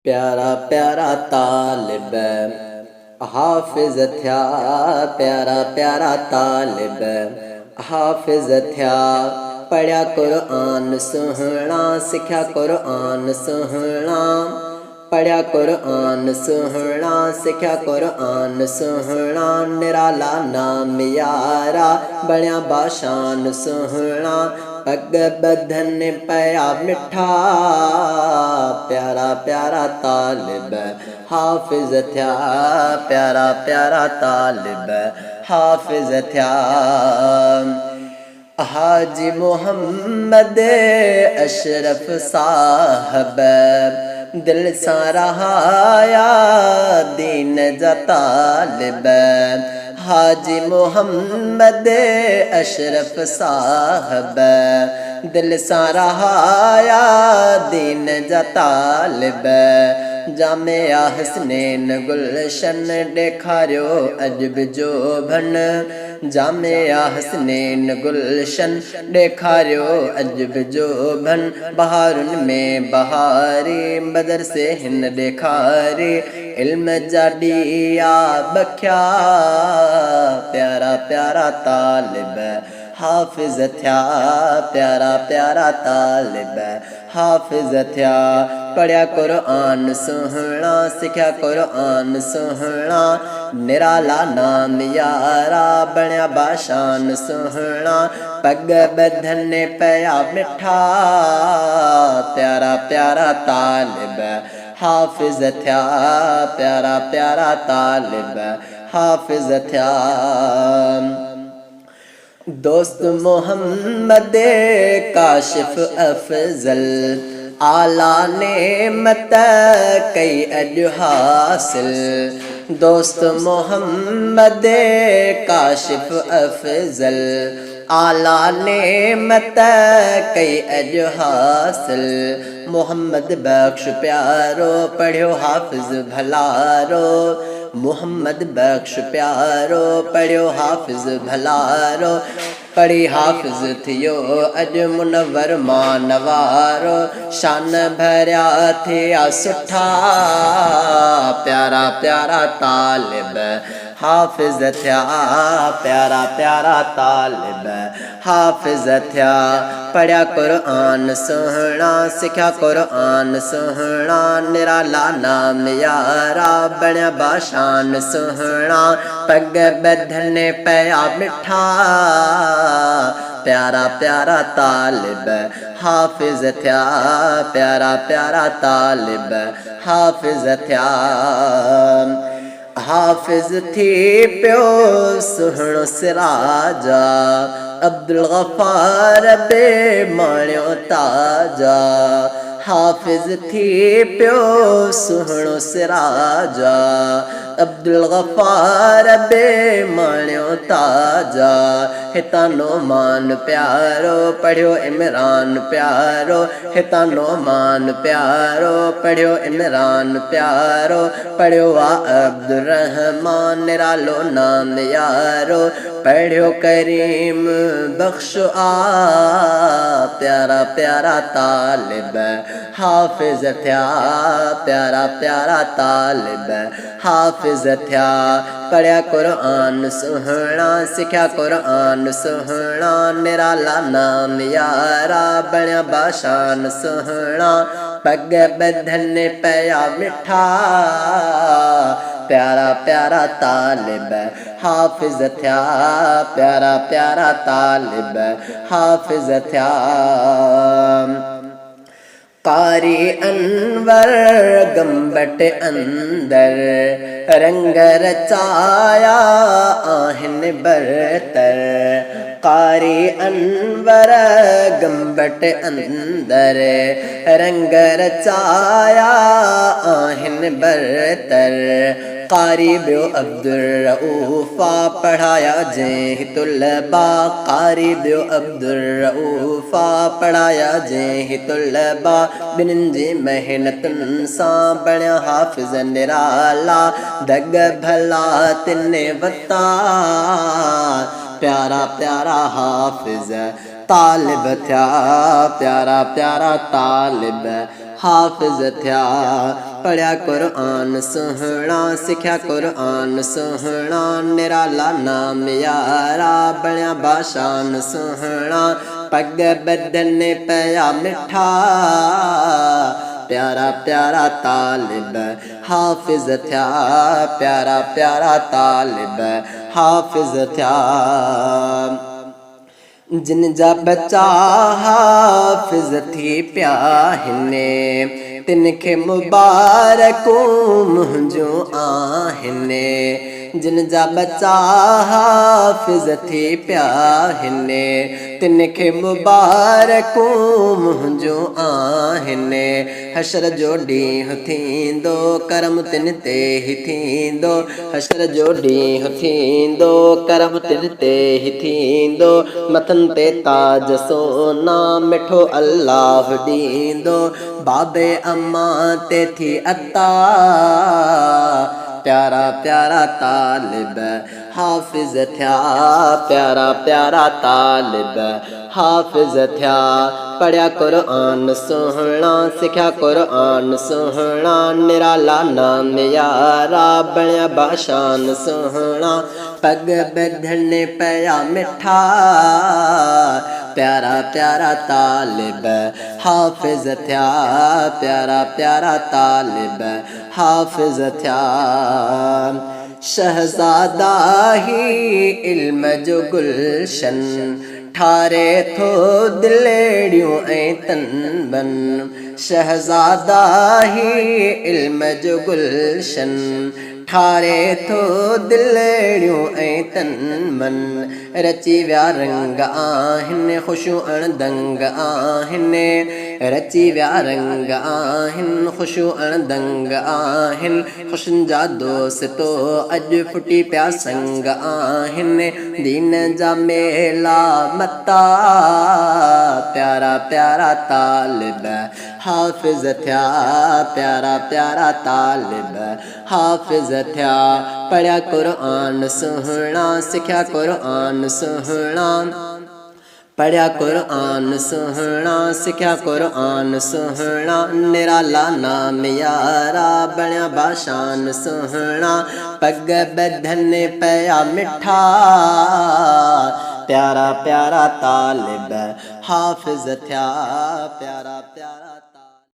प्यारा प्यारा तालिब हाफिज थिया, प्यारा प्यारा तालिब हाफिज थिया। पढ़िया कुरान सुहना, सिखा कुरान सुहना। पढ़िया कुरान सुहना, सिखा कुरान सुहना। निराला नाम यारा बणिया बाशान सुहना। पग बधन पया मिठा, प्यारा प्यारा तालिब हाफिज थिया, प्यारा प्यारा तालिब हाफिज थिया। हाजी मोहम्मद अशरफ साहब दिल सा रहाया दीन जा तालिब। हाजी मोहम्मद अशरफ साहब दिल सा रहाया दीन जा तालिब। जामिया हसनैन गुलशन ॾेखारियो अजब जो भन। जामिया हसनैन गुलशन ॾेखारियो अजब जो भन। बहारुनि में बहारी बदर से हिन ॾेखारी इल्म जा ॾिया बख्या। प्यारा प्यारा तालिब हाफिज थिया, प्यारा प्यारा तालिब हाफिज थिया। पढ़िया कुरान सुहना, सिखा कुरान सुहना। निराला नाम यारा बणिया बाशान सुहना। पग बधन पया मिठा, प्यारा प्यारा तालिब हाफिज थिया, प्यारा प्यारा तालिब हाफिज थिया। दोस्त मोहम्मद काशिफ अफजल आला नेमत कई अज हासिल। दोस्त मोहम्मद काशिफ अफजल आला नेमत कई अज हासिल। मोहम्मद बख्श प्यारो पढ़ियो हाफिज भलारो। मोहम्मद बख्श प्यारो पढ़ियो हाफिज भलारो। पढ़ी हाफिज थियो अज मुनवर मानवारो। शान भरिया थिया सुठा, प्यारा प्यारा तालिब हाफिज थिया, प्यारा प्यारा तालिब हाफिज थिया। पढ़िया कुरान सुहना, सिखा कुरान सुहना। निराला नाम यारा बणिया बाशान सुहना। पग बधन पया मिठा, प्यारा प्यारा तालिब हाफिज थिया, प्यारा प्यारा तालिब हाफिज थिया। हाफिज थी प्यो सुहणो सिराजा, अब्दुल गफ्फार बे माणियो ताजा। हाफिज थी प्यो सुहणो सिराजा, अब्दुल गफ्फार बे माणियो ताजा। हिता नोमान प्यारो पढ़ियो इमरान प्यारो। हिता नोमान प्यारो पढ़ियो इमरान प्यारो। पढ़ियो वा अब्दुर्रहमान निरालो नाम यारो। पढ़ियो करीम बख्श आ, प्यारा प्यारा तालिब हाफिज थिया, प्यारा प्यारा तालिब हाफिज थिया। पढ़िया कुरान सुहना, सिखा कुरान सुहना। निराला नाम यारा बणिया बाशान सुहना। पग बधन पया मिठा, प्यारा प्यारा तालिब हाफिज थिया, प्यारा प्यारा तालिब हाफिज थिया। कारी अनवर गंबट अंदर रंग रचाया आहिन बरतर। कारी अनवर गंबट अंदर रंग रचाया आहिन बरतर। कारी ब्यो अब्दुर्रऊफा पढ़ाया जय तुलबा। कारी ब्यो अब्दुर्रऊफा पढ़ाया जय तुलबा। बिनजी मेहनतन सा बणिया हाफिज निराला। दग भला तिने वता, प्यारा प्यारा हाफिज तालिब थिया, प्यारा प्यारा तालिब हाफ़िज़ थिया पढ़िया क़ुरान सुहिणा सिखिया क़ुरान सुहिणा निराला नाम यारा बणिया बाशान सुहिणा पग बदन पया मिठा प्यारा प्यारा तालिब हाफ़िज़ थिया प्यारा प्यारा तालिब हाफ़िज़ थिया जिन जा बच्चा हाफ़िज़ थी पिया हिने तिन खे मुबारकूं मुंहिंजूं आहिनि जिन जा बच्चा हाफ़िज़ थी पिया हिने तिन खे मुबारकूं मुंहिंजूं आहिनि हशर जो ॾींहुं थींदो करम तिन ते ई थींदो हशर जो ॾींहुं थींदो करम तिन ते ई थींदो मथनि ते ताज सोना मिठो अल्लाह ॾींदो बाबे अम्मा ते थी अता प्यारा प्यारा तालिब हाफ़िज़ थिया प्यारा प्यारा तालिब हाफ़िज़ थिया पढ़िया क़ुरान सुहिणा सिखिया क़ुरान सुहिणा निराला नाम यारा बणिया बाशान सुहिणा पग बधन पया मिठा प्यारा प्यारा तालिब हाफ़िज़ थिया प्यारा प्यारा तालिब हाफ़िज़ थिया शहज़ादा ही इल्म जो गुलशन ठारे थो दिलेड़ियूं ऐं तनबन शहज़ादा ही इल्म जो गुलशन ठारे थो दिलेड़ियूं ऐं तनबन रची विया रंग आहिनि ख़ुशियूं अणदंग आहिनि रची विया रंग आहिनि ख़ुशियूं अणदंग आहिनि ख़ुशियुनि जा दोस्तो अॼु फुटी पिया संग आहिनि दीन जा मेला मता प्यारा प्यारा तालिब हाफ़िज़ थिया प्यारा प्यारा तालिब हाफ़िज़ थिया पढ़िया क़ुरान सुहिणा सिखिया क़ुरान सुहिणा पढ़िया क़ुरान सुहिणा सिखिया क़ुरान सुहिणा निराला नाम यारा बणिया बाशान सुहिणा पग बधन पया मिठा प्यारा प्यारा तालिब हाफ़िज़ थिया प्यारा प्यारा